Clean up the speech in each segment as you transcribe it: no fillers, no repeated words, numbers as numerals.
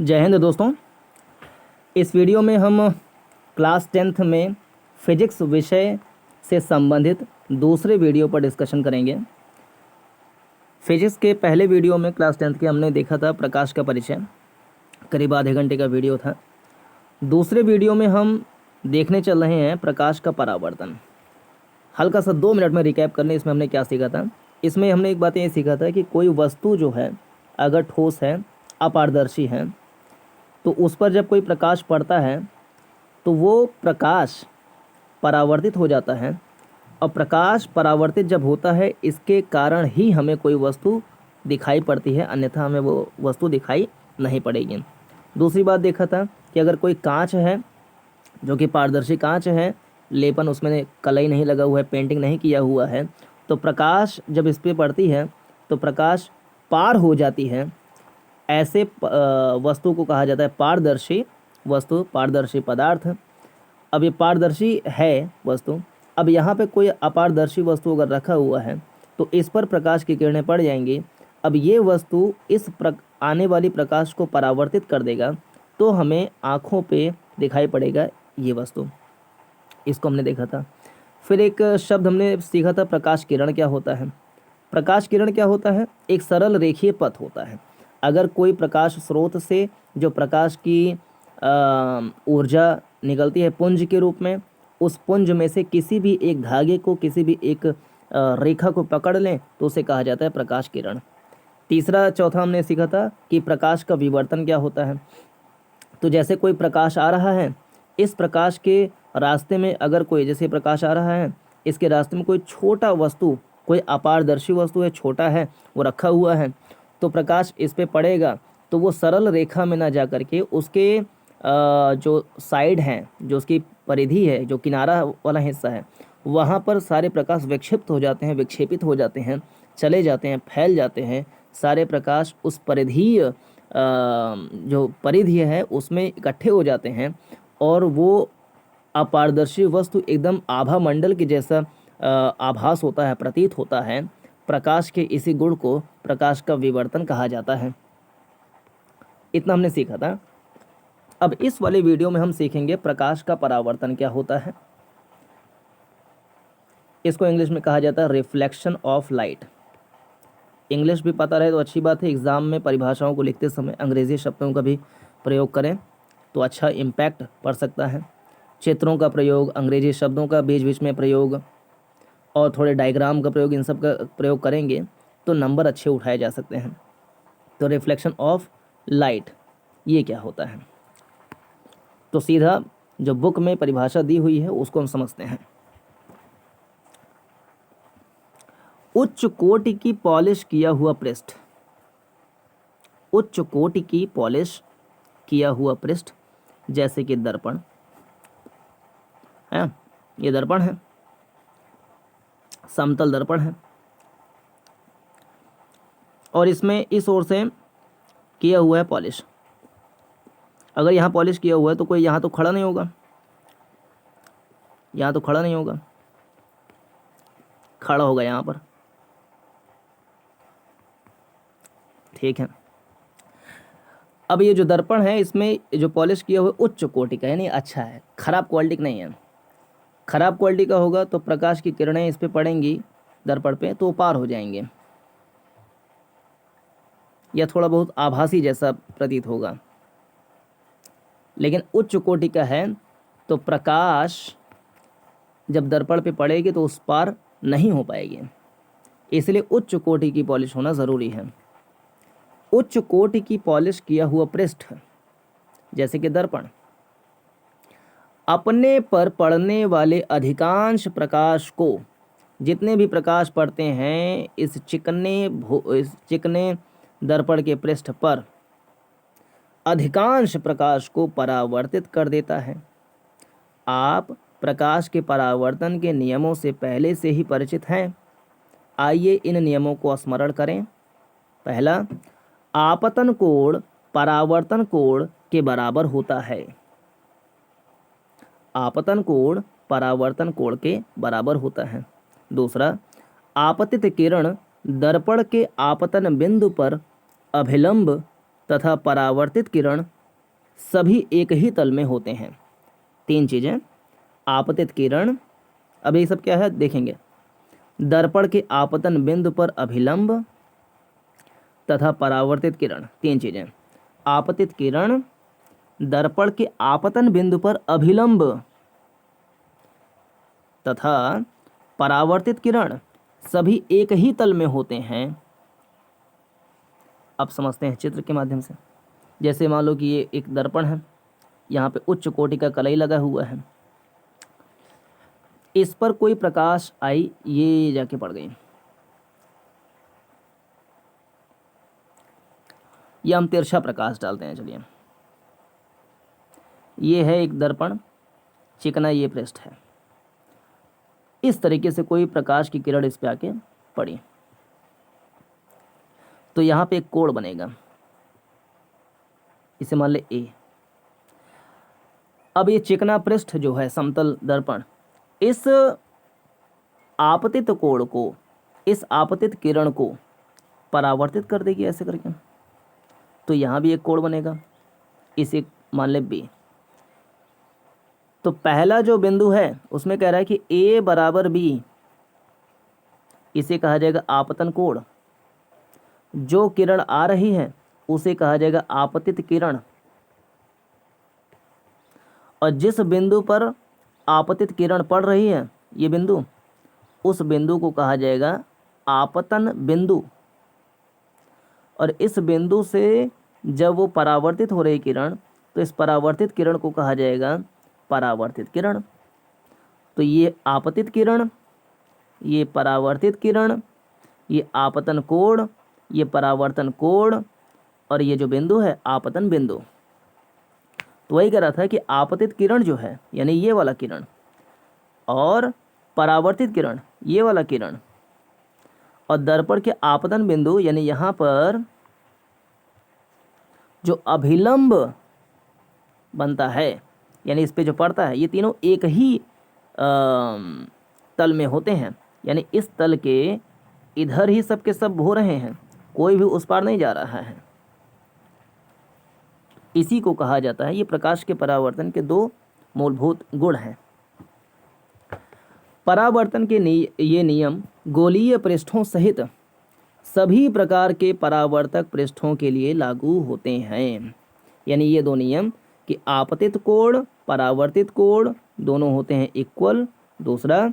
जय हिंद दोस्तों। इस वीडियो में हम क्लास 10th में फिजिक्स विषय से संबंधित दूसरे वीडियो पर डिस्कशन करेंगे। फिजिक्स के पहले वीडियो में क्लास 10th के हमने देखा था प्रकाश का परिचय, करीब आधे घंटे का वीडियो था। दूसरे वीडियो में हम देखने चल रहे हैं प्रकाश का परावर्तन। हल्का सा 2 मिनट में रिकैप करने इसमें हमने क्या सीखा था। इसमें हमने एक बात ये सीखा था कि कोई वस्तु जो है अगर ठोस है, अपारदर्शी है, तो उस पर जब कोई प्रकाश पड़ता है तो वो प्रकाश परावर्तित हो जाता है, और प्रकाश परावर्तित जब होता है इसके कारण ही हमें कोई वस्तु दिखाई पड़ती है, अन्यथा हमें वो वस्तु दिखाई नहीं पड़ेगी। दूसरी बात देखा था कि अगर कोई कांच है जो कि पारदर्शी कांच है, लेपन उसमें कलई नहीं लगा हुआ है, पेंटिंग नहीं किया हुआ है, तो प्रकाश जब इस पर पड़ती है तो प्रकाश पार हो जाती है। ऐसे वस्तु को कहा जाता है पारदर्शी वस्तु, पारदर्शी पदार्थ। अब ये पारदर्शी है वस्तु, अब यहाँ पे कोई अपारदर्शी वस्तु अगर रखा हुआ है तो इस पर प्रकाश की किरणें पड़ जाएंगी। अब ये वस्तु आने वाली प्रकाश को परावर्तित कर देगा, तो हमें आँखों पे दिखाई पड़ेगा ये वस्तु। इसको हमने देखा था। फिर एक शब्द हमने सीखा था, प्रकाश किरण क्या होता है। प्रकाश किरण क्या होता है? एक सरल रेखीय पथ होता है। अगर कोई प्रकाश स्रोत से जो प्रकाश की ऊर्जा निकलती है पुंज के रूप में, उस पुंज में से किसी भी एक धागे को, किसी भी एक रेखा को पकड़ लें तो उसे कहा जाता है प्रकाश किरण। तीसरा चौथा हमने सीखा था कि प्रकाश का विवर्तन क्या होता है। तो जैसे कोई प्रकाश आ रहा है, इस प्रकाश के रास्ते में अगर कोई, जैसे प्रकाश आ रहा है, इसके रास्ते में कोई छोटा वस्तु, कोई अपारदर्शी वस्तु है, छोटा है, वो रखा हुआ है, तो प्रकाश इस पे पड़ेगा तो वो सरल रेखा में ना जा करके उसके जो साइड हैं, जो उसकी परिधि है, जो किनारा वाला हिस्सा है, वहाँ पर सारे प्रकाश विक्षिप्त हो जाते हैं, विक्षेपित हो जाते हैं, चले जाते हैं, फैल जाते हैं। सारे प्रकाश उस परिधीय जो परिधि है उसमें इकट्ठे हो जाते हैं, और वो अपारदर्शी वस्तु एकदम आभा मंडल के जैसा आभास होता है, प्रतीत होता है। प्रकाश के इसी गुण को प्रकाश का विवर्तन कहा जाता है। इतना हमने सीखा था। अब इस वाले वीडियो में हम सीखेंगे प्रकाश का परावर्तन क्या होता है। इसको इंग्लिश में कहा जाता है रिफ्लेक्शन ऑफ लाइट। इंग्लिश भी पता रहे तो अच्छी बात है। एग्ज़ाम में परिभाषाओं को लिखते समय अंग्रेजी शब्दों का भी प्रयोग करें तो अच्छा इम्पैक्ट पड़ सकता है। चित्रों का प्रयोग, अंग्रेजी शब्दों का बीच बीच में प्रयोग, और थोड़े डायग्राम का प्रयोग, इन सब का प्रयोग करेंगे तो नंबर अच्छे उठाए जा सकते हैं। तो रिफ्लेक्शन ऑफ लाइट ये क्या होता है, तो सीधा जो बुक में परिभाषा दी हुई है उसको हम समझते हैं। उच्च कोटि की पॉलिश किया हुआ पृष्ठ, उच्च कोटि की पॉलिश किया हुआ पृष्ठ, जैसे कि दर्पण है, ये दर्पण है, समतल दर्पण है, और इसमें इस ओर से किया हुआ है पॉलिश। अगर यहाँ पॉलिश किया हुआ है तो कोई यहाँ तो खड़ा नहीं होगा, यहाँ तो खड़ा नहीं होगा, खड़ा होगा यहाँ पर, ठीक है। अब ये जो दर्पण है इसमें जो पॉलिश किया हुआ है उच्च कोटि का, यानी अच्छा है, खराब क्वालिटी का नहीं है। खराब क्वालिटी का होगा तो प्रकाश की किरणें इस पे पड़ेंगी दर्पण पे तो पार हो जाएंगे, या थोड़ा बहुत आभासी जैसा प्रतीत होगा। लेकिन उच्च कोटि का है तो प्रकाश जब दर्पण पे पड़ेगी तो उस पार नहीं हो पाएगी, इसलिए उच्च कोटि की पॉलिश होना ज़रूरी है। उच्च कोटि की पॉलिश किया हुआ पृष्ठ, जैसे कि दर्पण, अपने पर पड़ने वाले अधिकांश प्रकाश को, जितने भी प्रकाश पड़ते हैं इस चिकने दर्पण के पृष्ठ पर, अधिकांश प्रकाश को परावर्तित कर देता है। आप प्रकाश के परावर्तन के नियमों से पहले से ही परिचित हैं। आइए इन नियमों को स्मरण करें। पहला, आपतन कोण परावर्तन कोण के बराबर होता है। आपतन कोण परावर्तन कोण के बराबर होता है। दूसरा, आपतित किरण दर्पण के आपतन बिंदु पर अभिलंब तथा परावर्तित किरण सभी एक ही तल में होते हैं। तीन चीज़ें, आपतित किरण, अब ये सब क्या है देखेंगे। दर्पण के आपतन बिंदु पर अभिलंब तथा परावर्तित किरण, तीन चीज़ें, आपतित किरण, दर्पण के आपतन बिंदु पर अभिलंब तथा परावर्तित किरण सभी एक ही तल में होते हैं। अब समझते हैं चित्र के माध्यम से। जैसे मान लो कि ये एक दर्पण है, यहाँ पे उच्च कोटि का कलई लगा हुआ है, इस पर कोई प्रकाश आई, ये जाके पड़ गई, ये हम तिरछा प्रकाश डालते हैं। चलिए, ये है एक दर्पण, चिकना ये पृष्ठ है, इस तरीके से कोई प्रकाश की किरण इस पे आके पड़ी तो यहाँ पे एक कोण बनेगा, इसे मान ले ए। अब ये चिकना पृष्ठ जो है समतल दर्पण, इस आपतित कोण को, इस आपतित किरण को परावर्तित कर देगी ऐसे करके, तो यहाँ भी एक कोण बनेगा, इसे मान ले बी। तो पहला जो बिंदु है उसमें कह रहा है कि ए बराबर बी, इसे कहा जाएगा आपतन कोण। जो किरण आ रही है उसे कहा जाएगा आपतित किरण, और जिस बिंदु पर आपतित किरण पड़ रही है, ये बिंदु, उस बिंदु को कहा जाएगा आपतन बिंदु। और इस बिंदु से जब वो परावर्तित हो रही किरण, तो इस परावर्तित किरण को कहा जाएगा परावर्तित किरण। तो ये आपतित किरण, ये परावर्तित किरण, ये आपतन कोण, ये परावर्तन कोण, और ये जो बिंदु है आपतन बिंदु। तो वही कह रहा था कि आपतित किरण जो है यानी ये वाला किरण, और परावर्तित किरण ये वाला किरण, और दर्पण के आपतन बिंदु यानी यहाँ पर जो अभिलंब बनता है, यानी इस पे जो पड़ता है, ये तीनों एक ही तल में होते हैं। यानी इस तल के इधर ही सब के सब हो रहे हैं, कोई भी उस पार नहीं जा रहा है। इसी को कहा जाता है, ये प्रकाश के परावर्तन के दो मूलभूत गुण हैं। परावर्तन के ये नियम गोलीय पृष्ठों सहित सभी प्रकार के परावर्तक पृष्ठों के लिए लागू होते हैं। यानी ये दो नियम कि आपतित कोण, परावर्तित कोण दोनों होते हैं इक्वल। दूसरा,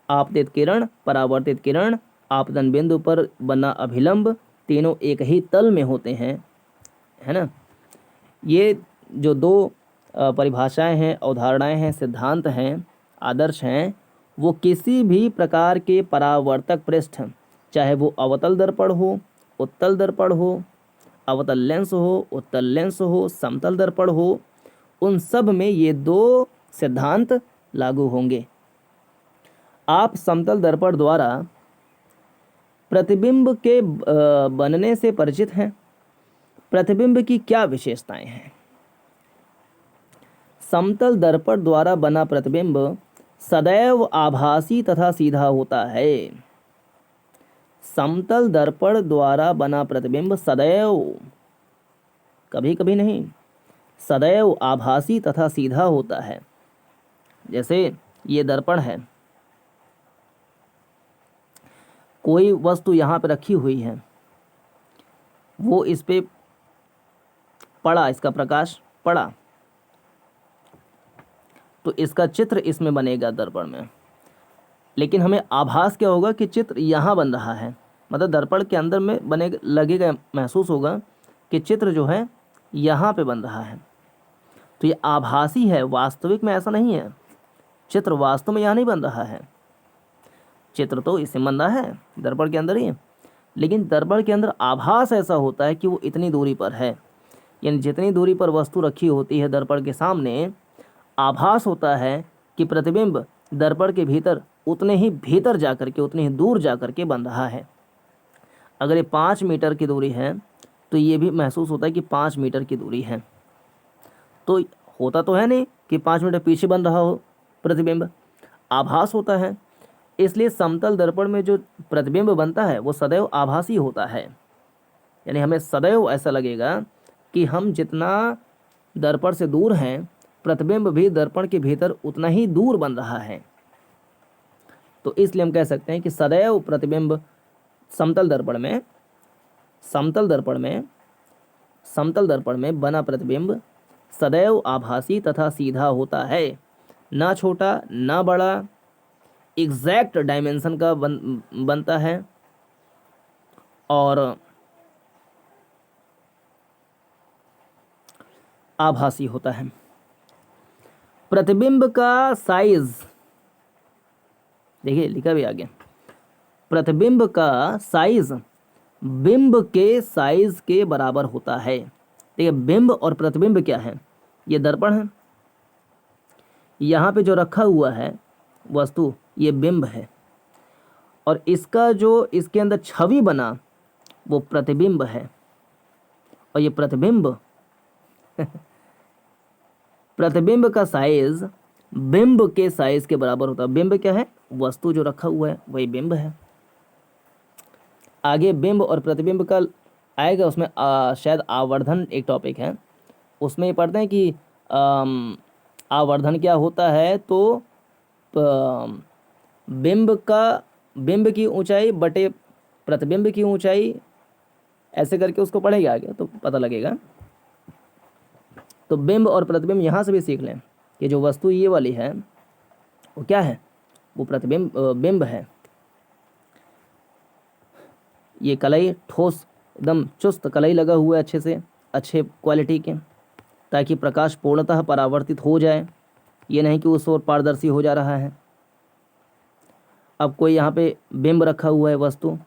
आपतित किरण, परावर्तित किरण, आपतन बिंदु पर बना अभिलंब, तीनों एक ही तल में होते हैं, है ना। ये जो दो परिभाषाएं हैं, अवधारणाएं हैं, सिद्धांत हैं, आदर्श हैं, वो किसी भी प्रकार के परावर्तक पृष्ठ, चाहे वो अवतल दर्पण हो, उत्तल दर्पण हो, अवतल लेंस हो, उत्तल लेंस हो, समतल दर्पण हो, उन सब में ये दो सिद्धांत लागू होंगे। आप समतल दर्पण द्वारा प्रतिबिंब के बनने से परिचित हैं। प्रतिबिंब की क्या विशेषताएं हैं? समतल दर्पण द्वारा बना प्रतिबिंब सदैव आभासी तथा सीधा होता है। समतल दर्पण द्वारा बना प्रतिबिंब सदैव, कभी कभी नहीं, सदैव आभासी तथा सीधा होता है। जैसे ये दर्पण है, कोई वस्तु यहाँ पे रखी हुई है, वो इस पे पड़ा, इसका प्रकाश पड़ा, तो इसका चित्र इसमें बनेगा दर्पण में। लेकिन हमें आभास क्या होगा कि चित्र यहाँ बन रहा है, मतलब दर्पण के अंदर में बने लगेगा, महसूस होगा कि चित्र जो है यहाँ पे बन रहा है। तो ये आभासी है, वास्तविक में ऐसा नहीं है। चित्र वास्तव में यहाँ नहीं बन रहा है, चित्र तो इसमें बन रहा है दर्पण के अंदर ही, लेकिन दर्पण के अंदर आभास ऐसा होता है कि वो इतनी दूरी पर है। यानी जितनी दूरी पर वस्तु रखी होती है दर्पण के सामने, आभास होता है कि प्रतिबिंब दर्पण के भीतर उतने ही भीतर जाकर के, उतनी ही दूर जाकर के बन रहा है। अगर ये 5 मीटर की दूरी है तो ये भी महसूस होता है कि 5 मीटर की दूरी है। तो होता तो है नहीं कि 5 मीटर पीछे बन रहा हो प्रतिबिंब, आभास होता है। इसलिए समतल दर्पण में जो प्रतिबिंब बनता है वो सदैव आभासी होता है। यानी हमें सदैव ऐसा लगेगा कि हम जितना दर्पण से दूर हैं, प्रतिबिंब भी दर्पण के भीतर उतना ही दूर बन रहा है। तो इसलिए हम कह सकते हैं कि सदैव प्रतिबिंब समतल दर्पण में समतल दर्पण में बना प्रतिबिंब सदैव आभासी तथा सीधा होता है, ना छोटा ना बड़ा, एग्जैक्ट डायमेंशन का बनता है और आभासी होता है। प्रतिबिंब का साइज, देखिए लिखा भी आगे, प्रतिबिंब का साइज बिंब के साइज के बराबर होता है। देखिए बिंब और प्रतिबिंब क्या है, ये दर्पण है, यहाँ पे जो रखा हुआ है वस्तु ये बिंब है, और इसका जो इसके अंदर छवि बना वो प्रतिबिंब है। और ये प्रतिबिंब प्रतिबिंब का साइज बिंब के साइज के बराबर होता है। बिंब क्या है, वस्तु जो रखा हुआ है वही बिंब है। आगे बिंब और प्रतिबिंब का आएगा, उसमें शायद आवर्धन एक टॉपिक है, उसमें ये पढ़ते हैं कि आवर्धन क्या होता है। तो बिंब की ऊंचाई बटे प्रतिबिंब की ऊंचाई, ऐसे करके उसको पढ़ेगा आगे तो पता लगेगा। तो बिंब और प्रतिबिंब यहाँ से भी सीख लें कि जो वस्तु ये वाली है वो क्या है, वो प्रतिबिंब बिंब है। ये कलई ठोस एकदम चुस्त कलई लगा हुआ है, अच्छे से अच्छे क्वालिटी के, ताकि प्रकाश पूर्णतः परावर्तित हो जाए, ये नहीं कि उस ओर पारदर्शी हो जा रहा है। अब कोई यहाँ पे बिंब रखा हुआ है वस्तु,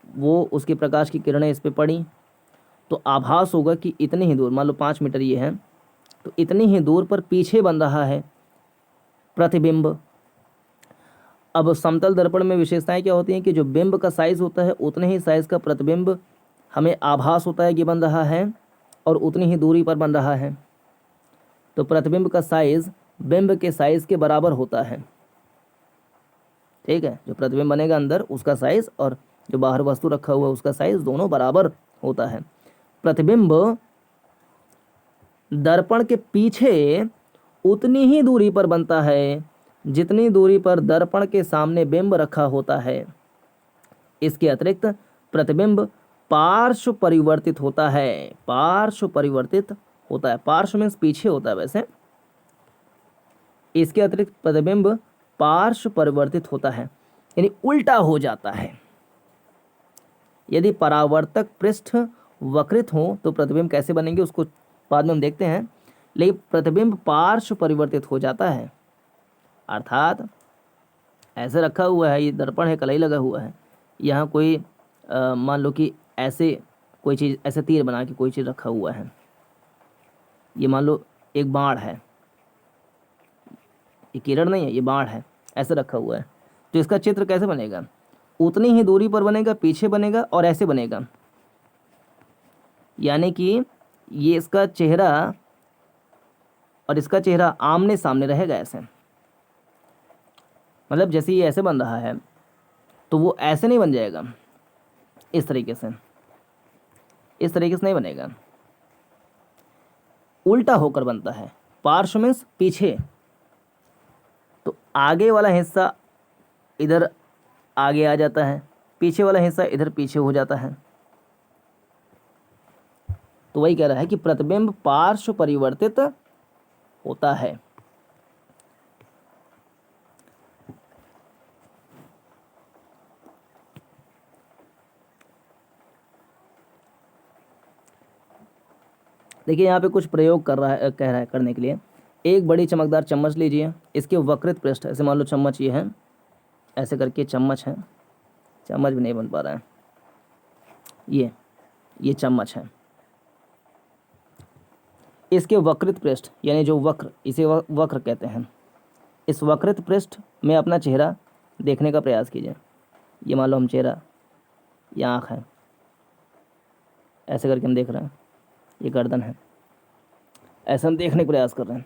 वो उसकी प्रकाश की किरणें इस पे पड़ी तो आभास होगा कि इतनी ही दूर, मान लो 5 मीटर ये है, तो इतनी ही दूर पर पीछे बन रहा है प्रतिबिंब। अब समतल दर्पण में विशेषताएं क्या होती हैं कि जो बिंब का साइज होता है उतने ही साइज का प्रतिबिंब हमें आभास होता है कि बन रहा है, और उतनी ही दूरी पर बन रहा है। तो प्रतिबिंब का साइज बिंब के साइज के बराबर होता है। ठीक है, जो प्रतिबिंब बनेगा अंदर उसका साइज और जो बाहर वस्तु रखा हुआ है उसका साइज दोनों बराबर होता है। प्रतिबिंब दर्पण के पीछे उतनी ही दूरी पर बनता है जितनी दूरी पर दर्पण के सामने बिंब रखा होता है। इसके अतिरिक्त प्रतिबिंब पार्श्व परिवर्तित होता है। पार्श्व परिवर्तित होता है, पार्श्व मीन्स पीछे होता है वैसे। इसके अतिरिक्त प्रतिबिंब पार्श्व परिवर्तित होता है, यानी उल्टा हो जाता है। यदि परावर्तक पृष्ठ वक्रित हो तो प्रतिबिंब कैसे बनेंगे उसको बाद में हम देखते हैं, लेकिन प्रतिबिंब पार्श्व परिवर्तित हो जाता है, अर्थात ऐसे रखा हुआ है, ये दर्पण है, कलई लगा हुआ है, यहाँ कोई मान लो कि ऐसे कोई चीज़, ऐसे तीर बना के कोई चीज़ रखा हुआ है, ये मान लो एक बाण है, ये किरण नहीं है, ये बाण है, ऐसे रखा हुआ है, तो इसका चित्र कैसे बनेगा, उतनी ही दूरी पर बनेगा, पीछे बनेगा और ऐसे बनेगा, यानी कि ये इसका चेहरा और इसका चेहरा आमने सामने रहेगा ऐसे। मतलब जैसे ये ऐसे बन रहा है तो वो ऐसे नहीं बन जाएगा, इस तरीके से, इस तरीके से नहीं बनेगा, उल्टा होकर बनता है। पार्श्व मीन्स पीछे, तो आगे वाला हिस्सा इधर आगे आ जाता है, पीछे वाला हिस्सा इधर पीछे हो जाता है। तो वही कह रहा है कि प्रतिबिंब पार्श्व परिवर्तित होता है। देखिए यहाँ पे कुछ प्रयोग कर रहा है, कह रहा है करने के लिए। एक बड़ी चमकदार चम्मच लीजिए, इसके वक्रित पृष्ठ, ऐसे मान लो चम्मच ये है, ऐसे करके चम्मच है, चम्मच भी नहीं बन पा रहा है, ये चम्मच है, इसके वक्रित पृष्ठ यानी जो वक्र, इसे वक्र कहते हैं, इस वक्रित पृष्ठ में अपना चेहरा देखने का प्रयास कीजिए। ये मान लो हम चेहरा, ये आँख है, ऐसे करके हम देख रहे हैं, ये गर्दन है, ऐसे हम देखने का प्रयास कर रहे हैं।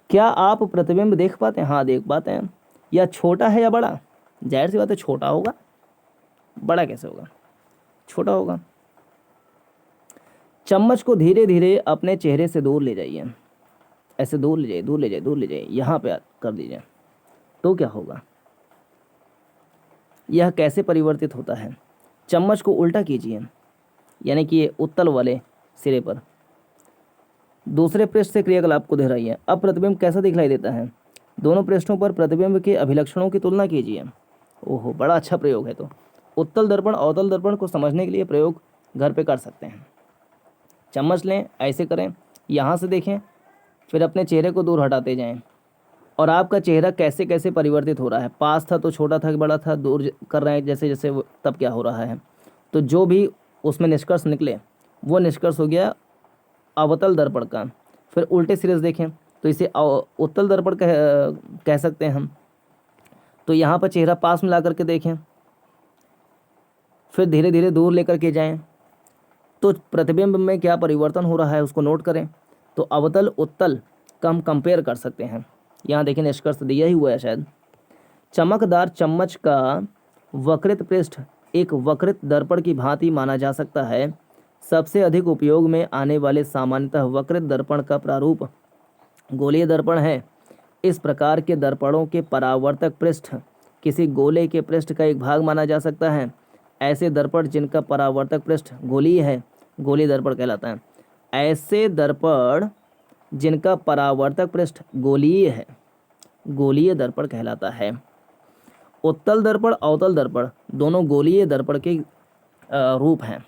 क्या आप प्रतिबिंब देख पाते हैं? हाँ देख पाते हैं। या छोटा है या बड़ा? जाहिर सी बात है छोटा होगा, बड़ा कैसे होगा, छोटा होगा। चम्मच को धीरे धीरे अपने चेहरे से दूर ले जाइए, ऐसे दूर ले जाइए, दूर ले जाइए, दूर ले जाइए, यहाँ पे कर दीजिए। तो क्या होगा, यह कैसे परिवर्तित होता है। चम्मच को उल्टा कीजिए, यानी कि ये उत्तल वाले सिरे पर। दूसरे पृष्ठ से क्रियाकलाप को दोहराइए। अब प्रतिबिंब कैसा दिखलाई देता है, दोनों पृष्ठों पर प्रतिबिंब के अभिलक्षणों की तुलना कीजिए। ओहो, बड़ा अच्छा प्रयोग है। तो उत्तल दर्पण अवतल दर्पण को समझने के लिए प्रयोग घर पे कर सकते हैं। चम्मच लें, ऐसे करें, यहाँ से देखें, फिर अपने चेहरे को दूर हटाते जाएं और आपका चेहरा कैसे कैसे परिवर्तित हो रहा है। पास था तो छोटा था, बड़ा था, दूर कर रहे हैं जैसे जैसे तब क्या हो रहा है। तो जो भी उसमें निष्कर्ष निकले वो निष्कर्ष हो गया अवतल दर्पण का। फिर उल्टे सिरे से देखें तो इसे उत्तल दर्पण कह सकते हैं हम। तो यहाँ पर चेहरा पास में ला करके देखें, फिर धीरे धीरे दूर लेकर के जाएं, तो प्रतिबिंब में क्या परिवर्तन हो रहा है उसको नोट करें। तो अवतल उत्तल का हम कंपेयर कर सकते हैं। यहाँ देखिए निष्कर्ष दिया ही हुआ है शायद। चमकदार चम्मच का वक्रित पृष्ठ एक वक्रित दर्पण की भांति माना जा सकता है। सबसे अधिक उपयोग में आने वाले सामान्यतः वक्रित दर्पण का प्रारूप गोलीय दर्पण है। इस प्रकार के दर्पणों के परावर्तक पृष्ठ किसी गोले के पृष्ठ का एक भाग माना जा सकता है। ऐसे दर्पण जिनका परावर्तक पृष्ठ गोलीय है गोलीय दर्पण कहलाता है। ऐसे दर्पण जिनका परावर्तक पृष्ठ गोलीय है गोलीय दर्पण कहलाता है। उत्तल दर्पण अवतल दर्पण दोनों गोलीय दर्पण के रूप हैं।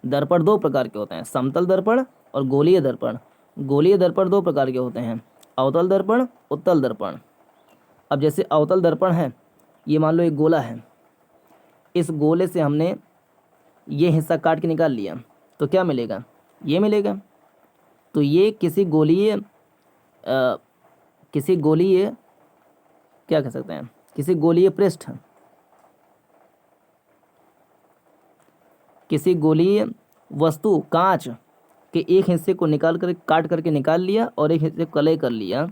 दर्पण दो प्रकार के होते हैं, समतल दर्पण और गोलीय दर्पण। गोलीय दर्पण दो प्रकार के होते हैं, अवतल दर्पण, उत्तल दर्पण। अब जैसे अवतल दर्पण है, ये मान लो एक गोला है, इस गोले से हमने ये हिस्सा काट के निकाल लिया तो क्या मिलेगा, ये मिलेगा। तो ये किसी गोलीय क्या कह सकते हैं, किसी गोलीय पृष्ठ, किसी गोलीय वस्तु कांच के एक हिस्से को निकाल कर काट करके निकाल लिया और एक हिस्से कलय कर लिया,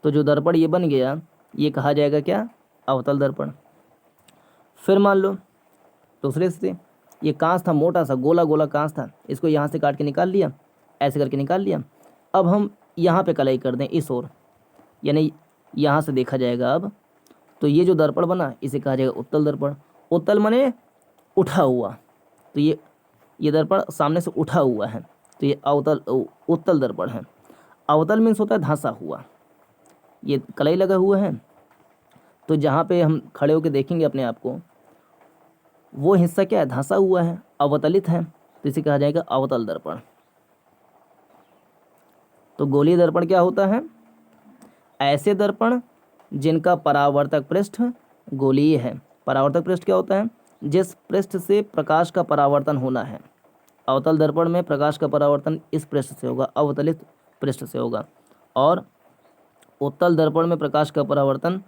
तो जो दर्पण ये बन गया ये कहा जाएगा क्या, अवतल दर्पण। फिर मान लो दूसरे से ये कांच था, मोटा सा गोला गोला कांच था, इसको यहाँ से काट के निकाल लिया, ऐसे करके निकाल लिया। अब हम यहाँ पे कलई कर दें इस ओर, यानी यहाँ से देखा जाएगा अब, तो ये जो दर्पण बना इसे कहा जाएगा उत्तल दर्पण। उत्तल माने उठा हुआ, तो ये दर्पण सामने से उठा हुआ है, तो ये उत्तल दर्पण है। अवतल मीन्स होता है धंसा हुआ, ये कलई लगा हुआ है, तो जहाँ पे हम खड़े होकर देखेंगे अपने आप को वो हिस्सा क्या है, धंसा हुआ है, अवतलित है, तो इसे कहा जाएगा अवतल दर्पण। तो गोलीय दर्पण क्या होता है, ऐसे दर्पण जिनका परावर्तक पृष्ठ गोलीय है। परावर्तक पृष्ठ क्या होता है, जिस पृष्ठ से प्रकाश का परावर्तन होना है। अवतल दर्पण में प्रकाश का परावर्तन इस पृष्ठ से होगा, अवतलित पृष्ठ से होगा, और उत्तल दर्पण में प्रकाश का परावर्तन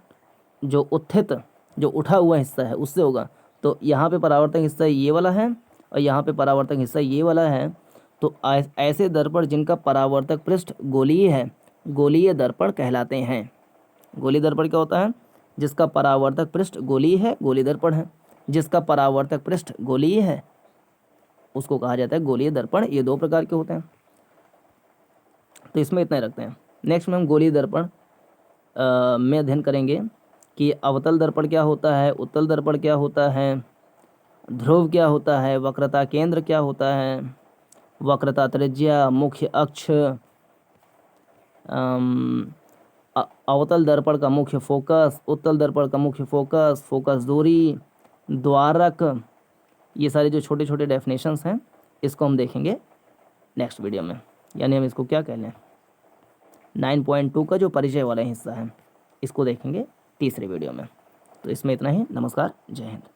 जो उत्थित जो उठा हुआ हिस्सा है उससे होगा। तो यहाँ पे परावर्तक हिस्सा ये वाला है और यहाँ पे परावर्तक हिस्सा ये वाला है। तो ऐसे दर्पण जिनका परावर्तक पृष्ठ गोलीय है गोलीय दर्पण कहलाते हैं। गोलीय दर्पण क्या होता है, जिसका परावर्तक पृष्ठ गोलीय है गोलीय दर्पण है, जिसका परावर्तक पृष्ठ गोलीय है उसको कहा जाता है गोलीय दर्पण। ये दो प्रकार के होते हैं, तो इसमें इतना ही रखते हैं। नेक्स्ट में हम गोलीय दर्पण में अध्ययन करेंगे कि अवतल दर्पण क्या होता है, उत्तल दर्पण क्या होता है, ध्रुव क्या होता है, वक्रता केंद्र क्या होता है, वक्रता त्रिज्या, मुख्य अक्ष, अवतल दर्पण का मुख्य फोकस, उत्तल दर्पण का मुख्य फोकस, फोकस दूरी, द्वारक, ये सारे जो छोटे छोटे डेफिनेशंस हैं इसको हम देखेंगे नेक्स्ट वीडियो में। यानी हम इसको क्या कह लें, 9.2 का जो परिचय वाला हिस्सा है इसको देखेंगे तीसरे वीडियो में। तो इसमें इतना ही। नमस्कार, जय हिंद।